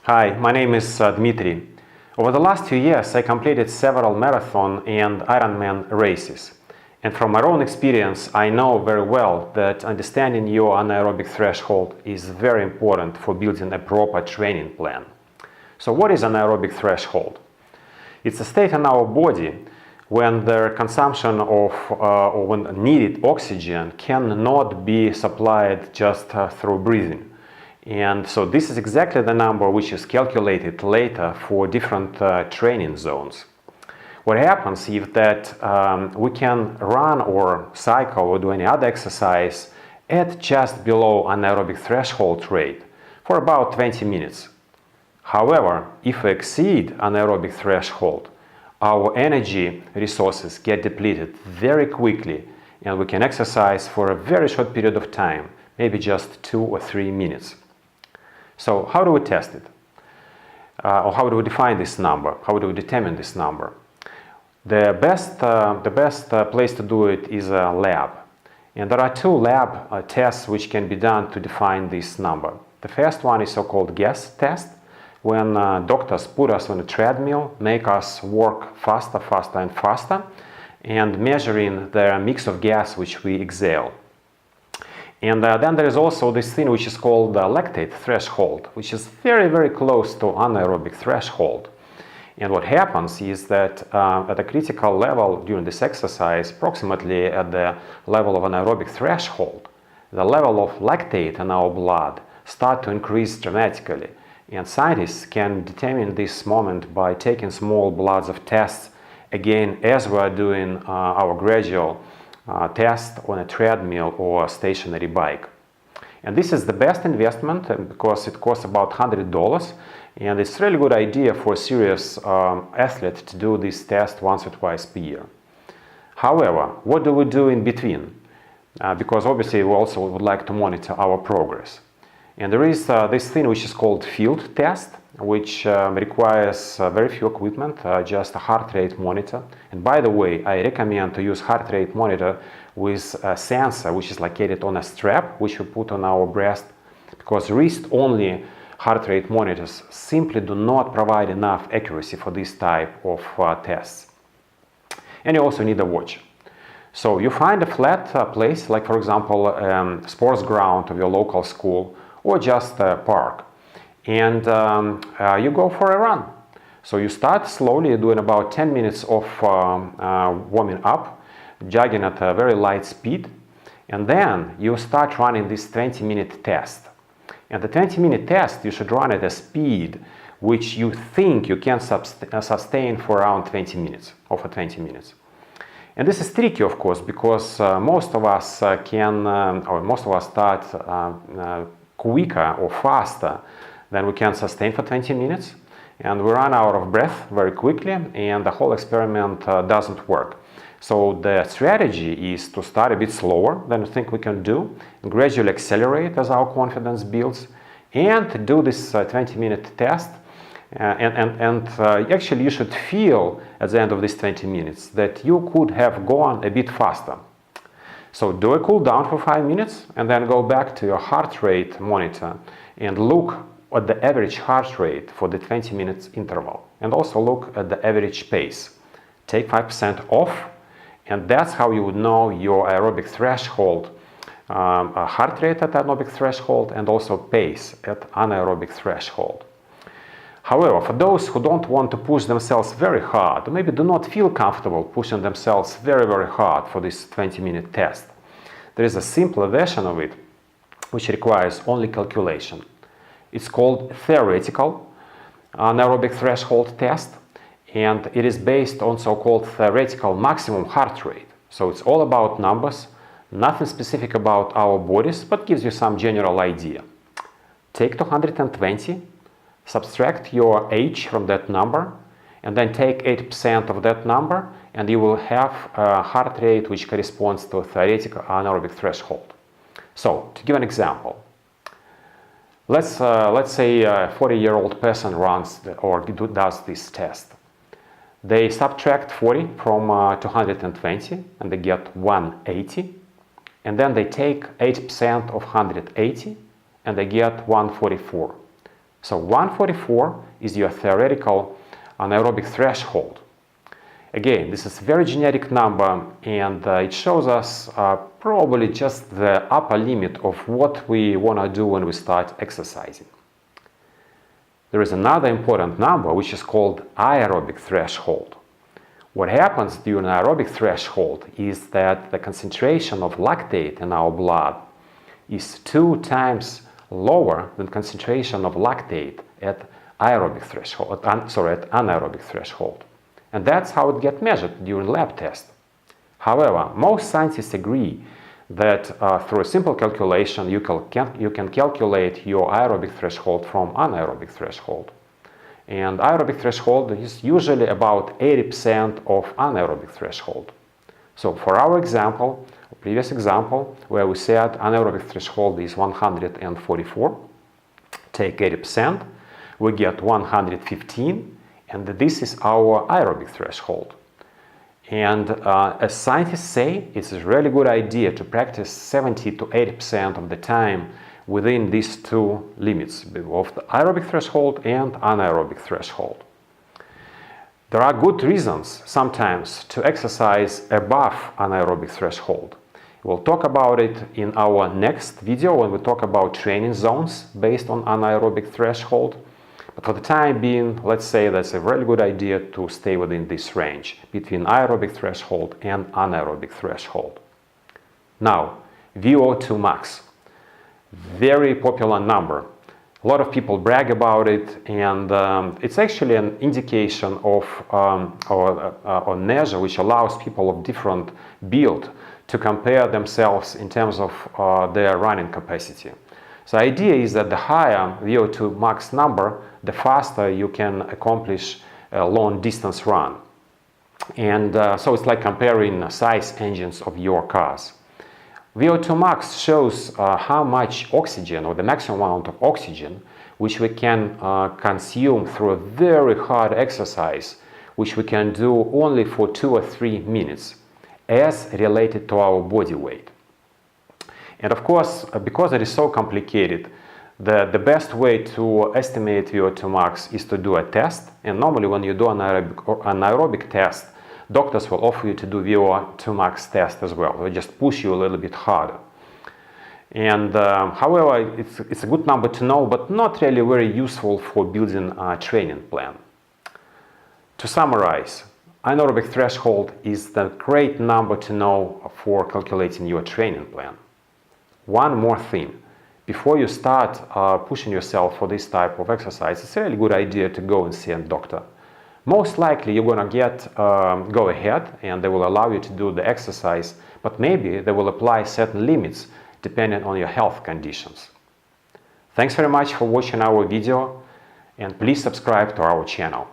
Hi, my name is Dmitry. Over the last few years, I completed several marathon and Ironman races. And from my own experience, I know very well that understanding your anaerobic threshold is very important for building a proper training plan. So what is anaerobic threshold? It's a state in our body when the consumption of or when needed oxygen cannot be supplied just through breathing. And so this is exactly the number which is calculated later for different training zones. What happens is that we can run or cycle or do any other exercise at just below anaerobic threshold rate for about 20 minutes. However, if we exceed anaerobic threshold, our energy resources get depleted very quickly and we can exercise for a very short period of time, maybe just 2 or 3 minutes. So how do we test it? Or how do we define this number? How do we determine this number? The best place to do it is a lab. And there are two lab tests which can be done to define this number. The first one is so-called gas test, when doctors put us on a treadmill, make us work faster and faster, and measuring the mix of gas which we exhale. And then there is also this thing which is called the lactate threshold, which is very close to anaerobic threshold. And what happens is that at a critical level during this exercise, approximately at the level of anaerobic threshold, the level of lactate in our blood start to increase dramatically. And scientists can determine this moment by taking small bloods of tests, again, as we are doing our gradual test on a treadmill or a stationary bike. And this is the best investment because it costs about $100, and it's a really good idea for a serious athlete to do this test once or twice per year. However, what do we do in between? Because obviously we also would like to monitor our progress. And there is this thing which is called field test, which requires very few equipment, just a heart rate monitor. And by the way, I recommend to use heart rate monitor with a sensor which is located on a strap, which we put on our breast, because wrist-only heart rate monitors simply do not provide enough accuracy for this type of tests. And you also need a watch. So you find a flat place, like for example, sports ground of your local school, or just a park. And you go for a run. So you start slowly, doing about 10 minutes of warming up, jogging at a very light speed, and then you start running this 20-minute test. And the 20-minute test, you should run at a speed which you think you can sustain for around 20 minutes, or for 20 minutes. And this is tricky, of course, because most of us start quicker or faster than we can sustain for 20 minutes, and we run out of breath very quickly, and the whole experiment doesn't work. So the strategy is to start a bit slower than we think we can do, and gradually accelerate as our confidence builds, and do this 20-minute test. Actually, you should feel at the end of these 20 minutes that you could have gone a bit faster. So do a cool down for 5 minutes and then go back to your heart rate monitor and look at the average heart rate for the 20 minutes interval, and also look at the average pace. Take 5% off, and that's how you would know your aerobic threshold, heart rate at anaerobic threshold, and also pace at anaerobic threshold. However, for those who don't want to push themselves very hard, or maybe do not feel comfortable pushing themselves very hard for this 20-minute test, there is a simpler version of it which requires only calculation. It's called theoretical anaerobic threshold test, and it is based on so-called theoretical maximum heart rate. So it's all about numbers, nothing specific about our bodies, but gives you some general idea. Take 220, subtract your age from that number, and then take 8% of that number, and you will have a heart rate which corresponds to a theoretical anaerobic threshold. So, to give an example, let's say a 40-year-old person runs does this test. They subtract 40 from 220, and they get 180, and then they take 8% of 180, and they get 144. So 144 is your theoretical anaerobic threshold. Again, this is a very generic number, and it shows us probably just the upper limit of what we want to do when we start exercising. There is another important number which is called aerobic threshold. What happens during aerobic threshold is that the concentration of lactate in our blood is 2 times lower than concentration of lactate at anaerobic threshold. And that's how it gets measured during lab test. However, most scientists agree that through a simple calculation you can calculate your aerobic threshold from anaerobic threshold. And aerobic threshold is usually about 80% of anaerobic threshold. So for our example, previous example, where we said anaerobic threshold is 144, take 80%, we get 115, and this is our aerobic threshold. And as scientists say, it's a really good idea to practice 70 to 80% of the time within these two limits of the aerobic threshold and anaerobic threshold. There are good reasons sometimes to exercise above anaerobic threshold. We'll talk about it in our next video when we talk about training zones based on anaerobic threshold. But for the time being, let's say that's a very good idea to stay within this range between aerobic threshold and anaerobic threshold. Now, VO2 max. Very popular number. A lot of people brag about it, and it's actually an indication of or a measure which allows people of different build to compare themselves in terms of their running capacity. So the idea is that the higher VO2 max number, the faster you can accomplish a long distance run. And so it's like comparing size engines of your cars. VO2 max shows how much oxygen, or the maximum amount of oxygen, which we can consume through a very hard exercise, which we can do only for 2 or 3 minutes, as related to our body weight. And of course, because it is so complicated, the best way to estimate VO2 max is to do a test. And normally when you do an anaerobic test, doctors will offer you to do VO2 max test as well. They just push you a little bit harder. And however, it's a good number to know, but not really very useful for building a training plan. To summarize, anaerobic threshold is the great number to know for calculating your training plan. One more thing. Before you start pushing yourself for this type of exercise, it's a really good idea to go and see a doctor. Most likely you're going to get go ahead and they will allow you to do the exercise, but maybe they will apply certain limits depending on your health conditions. Thanks very much for watching our video, and please subscribe to our channel.